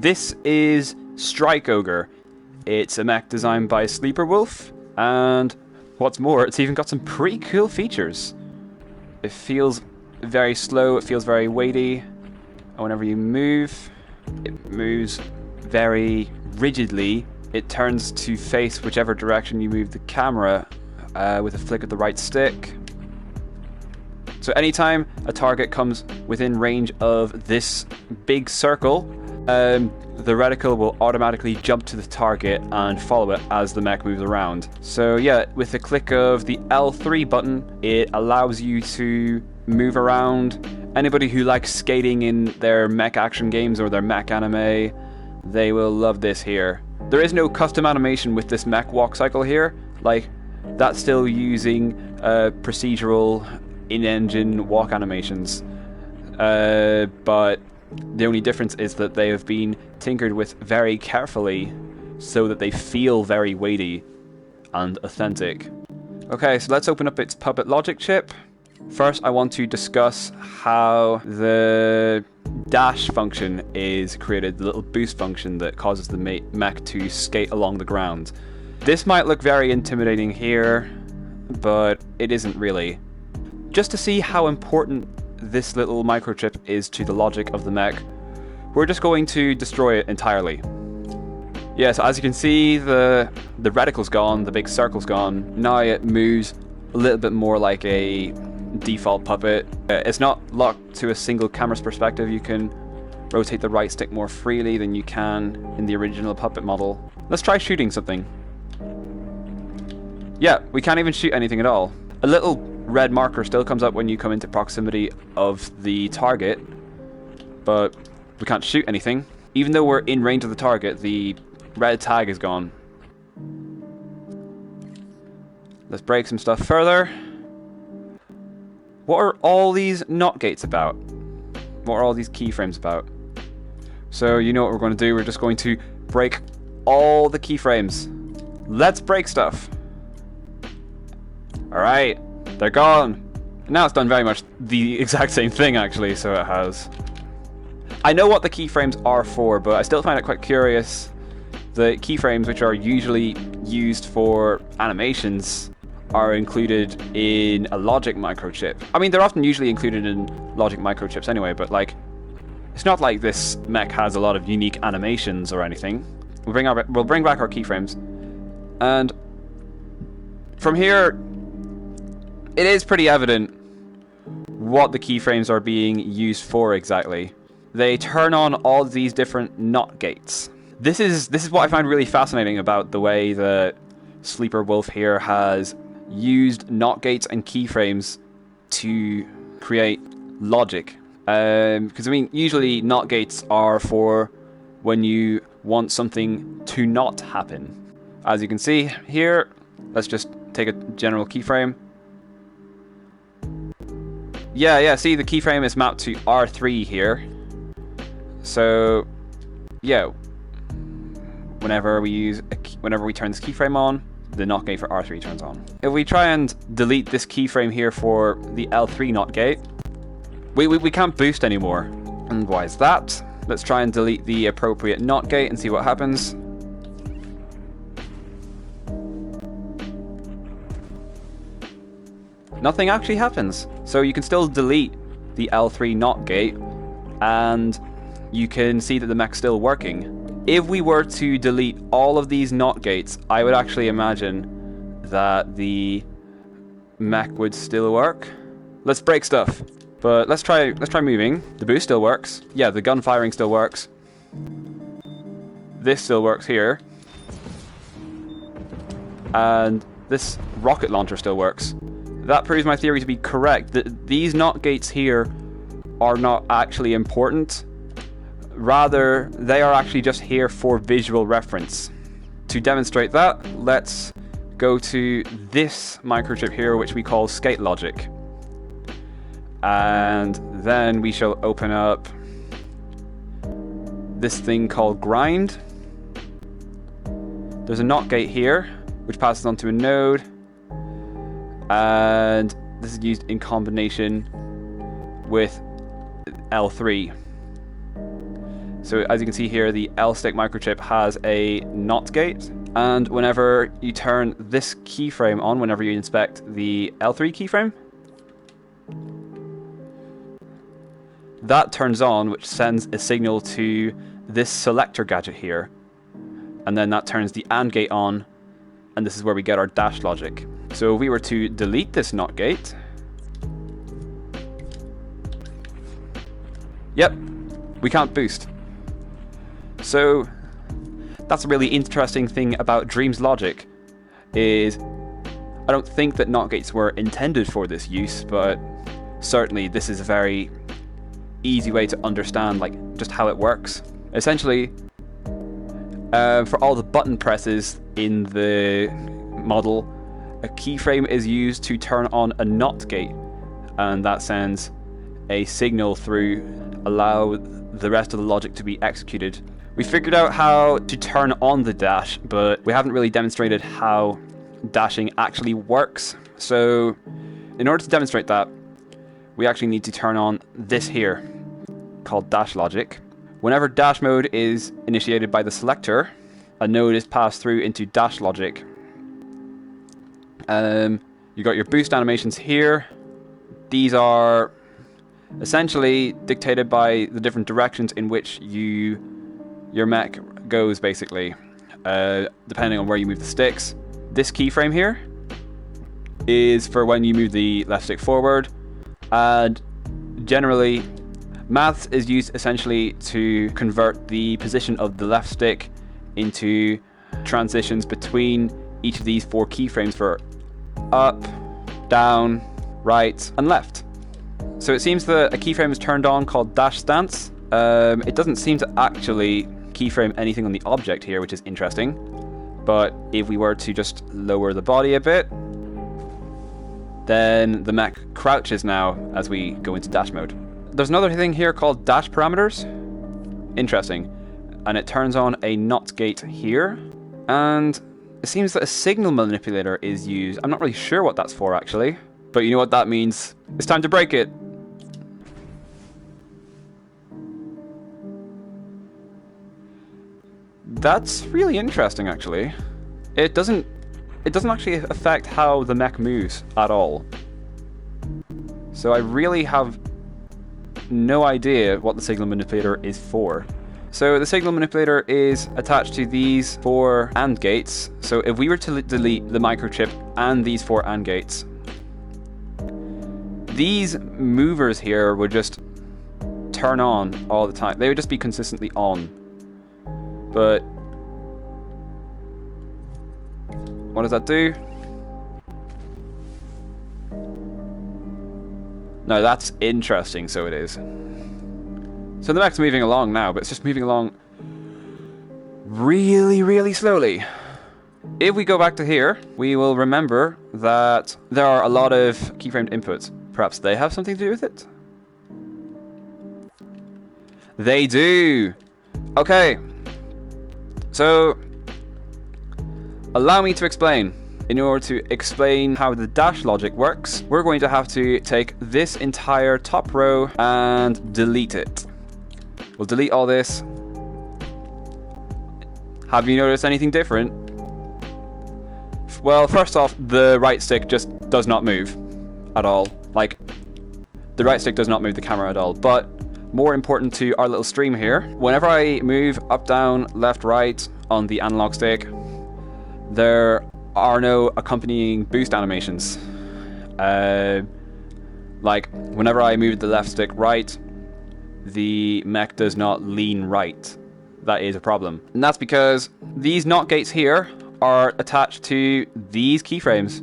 This is Strike Ogre. It's a mech designed by Sleeper Wolf, and what's more, it's even got some pretty cool features. It feels very slow, it feels very weighty, and whenever you move, it moves very rigidly. It turns to face whichever direction you move the camera with a flick of the right stick. So anytime a target comes within range of this big circle, the reticle will automatically jump to the target and follow it as the mech moves around. So yeah, with the click of the L3 button, it allows you to move around. Anybody who likes skating in their mech action games or their mech anime, they will love this here. There is no custom animation with this mech walk cycle here. Like, that's still using procedural in-engine walk animations. But the only difference is that they have been tinkered with very carefully so that they feel very weighty and authentic. Okay, so let's open up its puppet logic chip. First, I want to discuss how the dash function is created, the little boost function that causes the mech to skate along the ground. This might look very intimidating here, but it isn't really. Just to see how important this little microchip is to the logic of the mech, we're just going to destroy it entirely. Yeah, so as you can see, the reticle's gone, the big circle's gone. Now it moves a little bit more like a default puppet. It's not locked to a single camera's perspective. You can rotate the right stick more freely than you can in the original puppet model. Let's try shooting something. Yeah, we can't even shoot anything at all. A little red marker still comes up when you come into proximity of the target, but we can't shoot anything. Even though we're in range of the target, the red tag is gone. Let's break some stuff further. What are all these NOT gates about? What are all these keyframes about? So you know what we're going to do, we're just going to break all the keyframes. Let's break stuff. Alright, they're gone. Now it's done very much the exact same thing actually, so it has. I know what the keyframes are for, but I still find it quite curious. The keyframes, which are usually used for animations, are included in a logic microchip. I mean, they're often usually included in logic microchips anyway, but like, it's not like this mech has a lot of unique animations or anything. We'll bring back our keyframes, and from here, it is pretty evident what the keyframes are being used for exactly. They turn on all these different NOT gates. This is what I find really fascinating about the way that Sleeper Wolf here has used NOT gates and keyframes to create logic. Because I mean, usually NOT gates are for when you want something to not happen. As you can see here, let's just take a general keyframe. Yeah, see, the keyframe is mapped to R3 here. So, yeah, whenever we turn this keyframe on, the NOT gate for R3 turns on. If we try and delete this keyframe here for the L3 NOT gate, we can't boost anymore. And why is that? Let's try and delete the appropriate NOT gate and see what happens. Nothing actually happens. So you can still delete the L3 NOT gate, and you can see that the mech's still working. If we were to delete all of these NOT gates, I would actually imagine that the mech would still work. Let's break stuff. But let's try moving. The boost still works. Yeah, the gun firing still works. This still works here. And this rocket launcher still works. That proves my theory to be correct, that these NOT gates here are not actually important. Rather, they are actually just here for visual reference. To demonstrate that, let's go to this microchip here, which we call skate logic. And then we shall open up this thing called grind. There's a NOT gate here, which passes onto a node. And this is used in combination with L3. So as you can see here, the L stick microchip has a NOT gate, and whenever you turn this keyframe on, whenever you inspect the L3 keyframe, that turns on, which sends a signal to this selector gadget here, and then that turns the AND gate on, and this is where we get our dash logic. So if we were to delete this NOT gate, yep, we can't boost. So that's a really interesting thing about Dream's logic, is I don't think that NOT gates were intended for this use, but certainly this is a very easy way to understand like just how it works. Essentially, for all the button presses in the model, a keyframe is used to turn on a NOT gate, and that sends a signal through, allow the rest of the logic to be executed. We figured out how to turn on the dash, but we haven't really demonstrated how dashing actually works. So in order to demonstrate that, we actually need to turn on this here, called dash logic. Whenever dash mode is initiated by the selector, a node is passed through into dash logic. You got your boost animations here. These are essentially dictated by the different directions in which your mech goes, basically, depending on where you move the sticks. This keyframe here is for when you move the left stick forward, and generally maths is used essentially to convert the position of the left stick into transitions between each of these 4 keyframes for up, down, right, and left. So it seems that a keyframe is turned on called dash stance. It doesn't seem to actually keyframe anything on the object here, which is interesting. But if we were to just lower the body a bit, then the mech crouches now as we go into dash mode. There's another thing here called dash parameters. Interesting. And it turns on a NOT gate here. And it seems that a signal manipulator is used. I'm not really sure what that's for, actually. But you know what that means. It's time to break it. That's really interesting, actually. It doesn't actually affect how the mech moves at all. So I really have no idea what the signal manipulator is for. So the signal manipulator is attached to these 4 AND gates. So if we were to delete the microchip and these 4 AND gates, these movers here would just turn on all the time. They would just be consistently on. But what does that do? No, that's interesting, so it is. So the mech's moving along now, but it's just moving along really, really slowly. If we go back to here, we will remember that there are a lot of keyframed inputs. Perhaps they have something to do with it? They do! Okay. So, allow me to explain. In order to explain how the dash logic works, we're going to have to take this entire top row and delete it. We'll delete all this. Have you noticed anything different? Well, first off, the right stick just does not move at all. Like, the right stick does not move the camera at all. But more important to our little stream here, whenever I move up, down, left, right on the analog stick, there are no accompanying boost animations. Like, whenever I move the left stick right, the mech does not lean right. That is a problem. And that's because these NOT gates here are attached to these keyframes.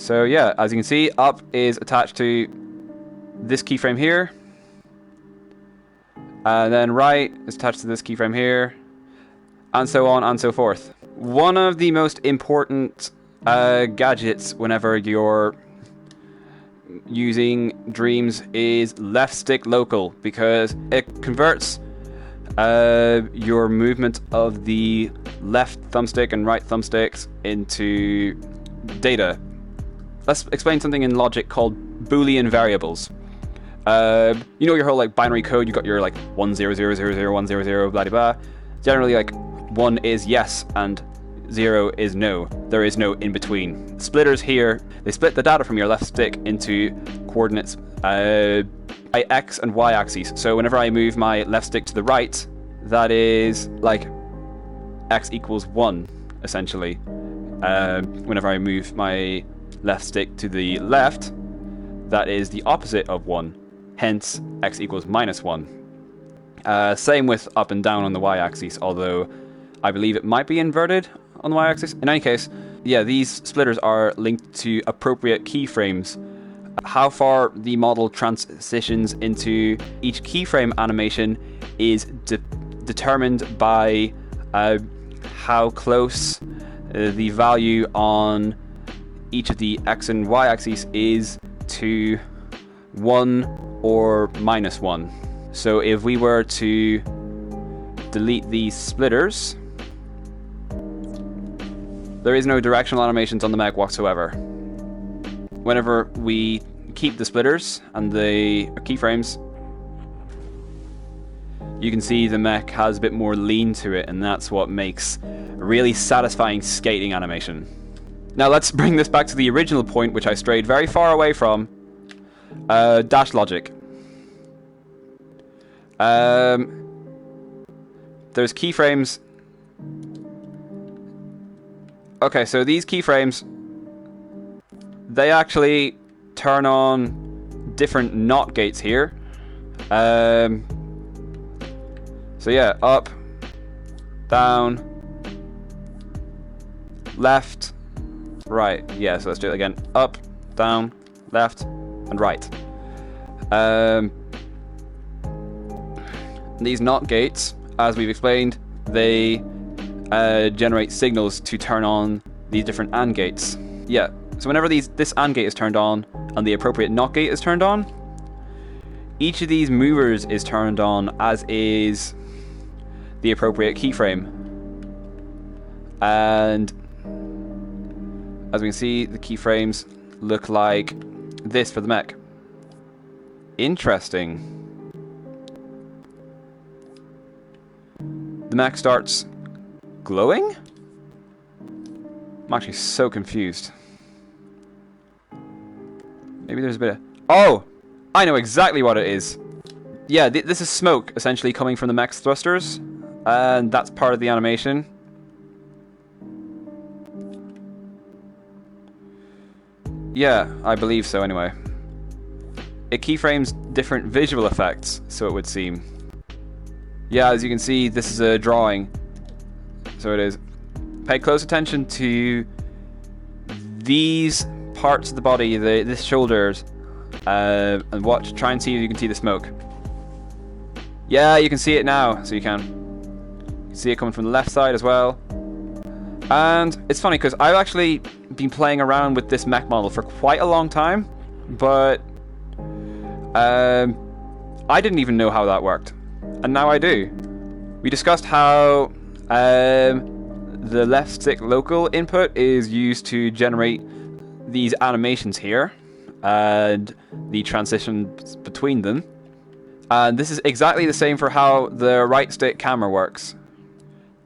So yeah, as you can see, up is attached to this keyframe here. And then right is attached to this keyframe here. And so on and so forth. One of the most important gadgets whenever you're using Dreams is left stick local, because it converts your movement of the left thumbstick and right thumbsticks into data. Let's explain something in logic called Boolean variables. You know your whole like binary code. You got your like 100001000 blah blah. Generally, like 1 is yes and 0 is no. There is no in between. Splitters here, they split the data from your left stick into coordinates by x and y axes. So whenever I move my left stick to the right, that is like x equals 1 essentially. Whenever I move my left stick to the left, that is the opposite of 1. Hence, x equals -1. Same with up and down on the y-axis, although I believe it might be inverted on the y-axis. In any case, yeah, these splitters are linked to appropriate keyframes. How far the model transitions into each keyframe animation is determined by how close the value on each of the x and y axes is to 1 or -1. So if we were to delete these splitters, there is no directional animations on the Mech whatsoever. Whenever we keep the splitters and the keyframes, you can see the Mech has a bit more lean to it, and that's what makes a really satisfying skating animation. Now let's bring this back to the original point, which I strayed very far away from. Dash logic. There's keyframes. Okay, so these keyframes, they actually turn on different NOT gates here. So yeah, up, down, left, right. Yeah, so let's do it again. Up, down, left, and right. These NOT gates, as we've explained, they generate signals to turn on these different AND gates. Yeah, so whenever this AND gate is turned on and the appropriate NOT gate is turned on, each of these movers is turned on, as is the appropriate keyframe. And as we can see, the keyframes look like this for the Mech. Interesting. The Mech starts glowing? I'm actually so confused. Maybe there's a bit of... Oh! I know exactly what it is. Yeah, this is smoke, essentially, coming from the Mech's thrusters. And that's part of the animation. Yeah, I believe so, anyway. It keyframes different visual effects, so it would seem. Yeah, as you can see, this is a drawing. So it is. Pay close attention to these parts of the body, this shoulders, and watch. Try and see if you can see the smoke. Yeah, you can see it now, so you can see it coming from the left side as well. And it's funny because I've actually been playing around with this Mech model for quite a long time, but I didn't even know how that worked, and now I do. We discussed how the left stick local input is used to generate these animations here and the transitions between them. And this is exactly the same for how the right stick camera works.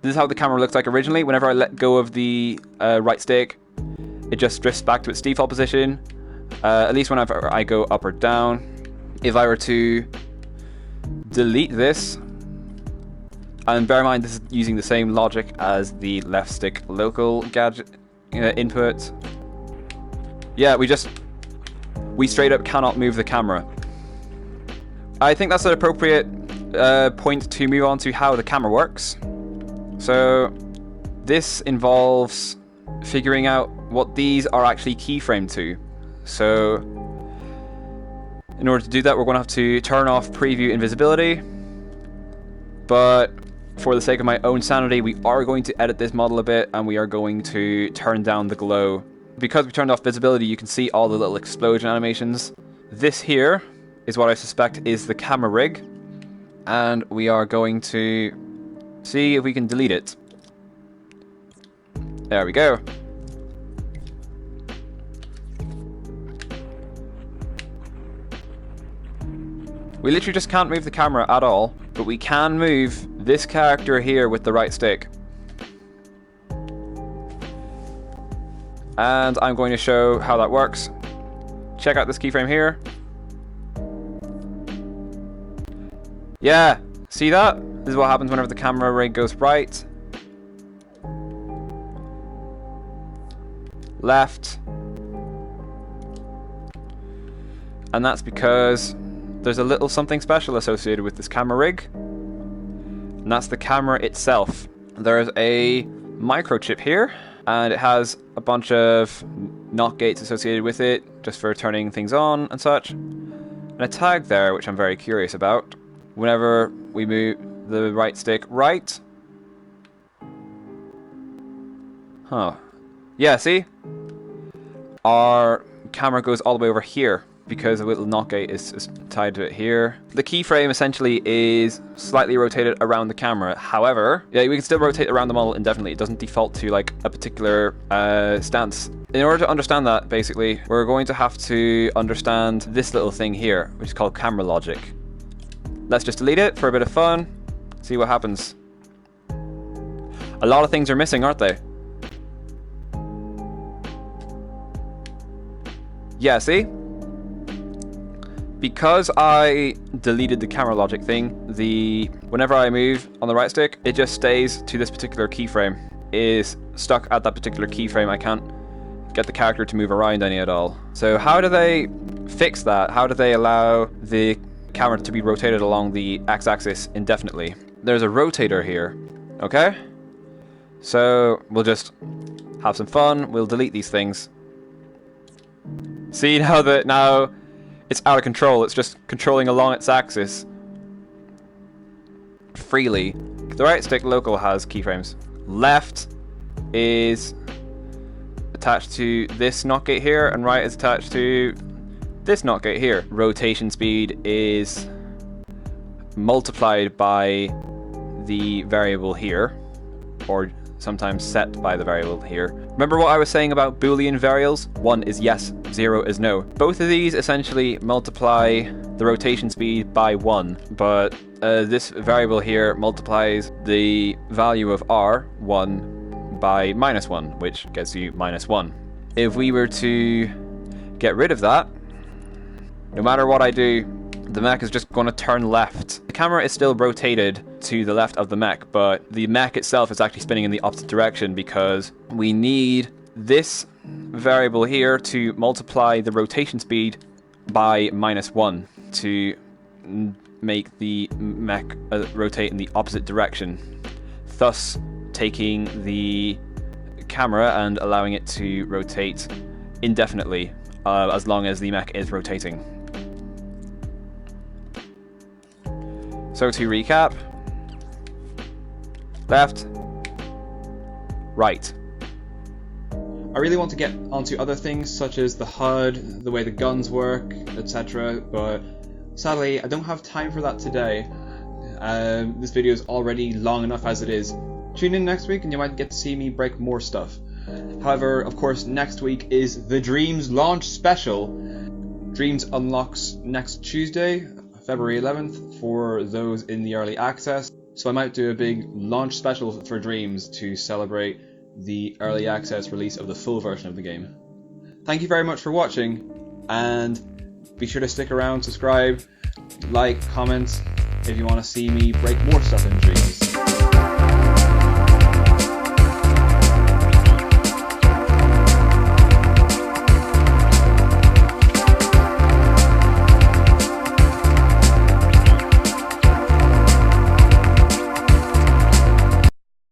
This is how the camera looked like originally. Whenever I let go of the right stick, it just drifts back to its default position. At least whenever I go up or down. If I were to delete this, and bear in mind this is using the same logic as the left stick local gadget input. Yeah, we straight up cannot move the camera. I think that's an appropriate point to move on to how the camera works. So this involves figuring out what these are actually keyframed to. So in order to do that, we're going to have to turn off preview invisibility. But for the sake of my own sanity, we are going to edit this model a bit, and we are going to turn down the glow. Because we turned off visibility, you can see all the little explosion animations. This here is what I suspect is the camera rig, and we are going to see if we can delete it. There we go. We literally just can't move the camera at all, but we can move this character here with the right stick. And I'm going to show how that works. Check out this keyframe here. Yeah, see that? This is what happens whenever the camera rig goes right, left, and that's because there's a little something special associated with this camera rig, and that's the camera itself. There's a microchip here, and it has a bunch of NOT gates associated with it, just for turning things on and such, and a tag there, which I'm very curious about. Whenever we move the right stick right, yeah, see? Our camera goes all the way over here because a little NOT gate is tied to it here. The keyframe essentially is slightly rotated around the camera. However, yeah, we can still rotate around the model indefinitely. It doesn't default to like a particular stance. In order to understand that, basically, we're going to have to understand this little thing here, which is called camera logic. Let's just delete it for a bit of fun. See what happens. A lot of things are missing, aren't they? Yeah, see? Because I deleted the camera logic thing, whenever I move on the right stick, it just stays to this particular keyframe. It is stuck at that particular keyframe. I can't get the character to move around any at all. So how do they fix that? How do they allow the camera to be rotated along the x-axis indefinitely? There's a rotator here, okay? So we'll just have some fun. We'll delete these things. See now it's out of control. It's just controlling along its axis freely. The right stick local has keyframes. Left is attached to this NOT gate here, and right is attached to this NOT gate here. Rotation speed is multiplied by the variable here, or sometimes set by the variable here. Remember what I was saying about Boolean variables? 1 is yes, 0 is no. Both of these essentially multiply the rotation speed by 1, but this variable here multiplies the value of r1 by -1, which gets you -1. If we were to get rid of that, no matter what I do, the mech is just going to turn left. The camera is still rotated to the left of the mech, but the mech itself is actually spinning in the opposite direction because we need this variable here to multiply the rotation speed by -1 to make the mech rotate in the opposite direction, thus taking the camera and allowing it to rotate indefinitely as long as the mech is rotating. So to recap, left, right. I really want to get onto other things such as the HUD, the way the guns work, etc. But sadly, I don't have time for that today. This video is already long enough as it is. Tune in next week and you might get to see me break more stuff. However, of course, next week is the Dreams launch special. Dreams unlocks next Tuesday, February 11th, for those in the early access. So I might do a big launch special for Dreams to celebrate the early access release of the full version of the game. Thank you very much for watching, and be sure to stick around, subscribe, like, comment if you want to see me break more stuff in Dreams.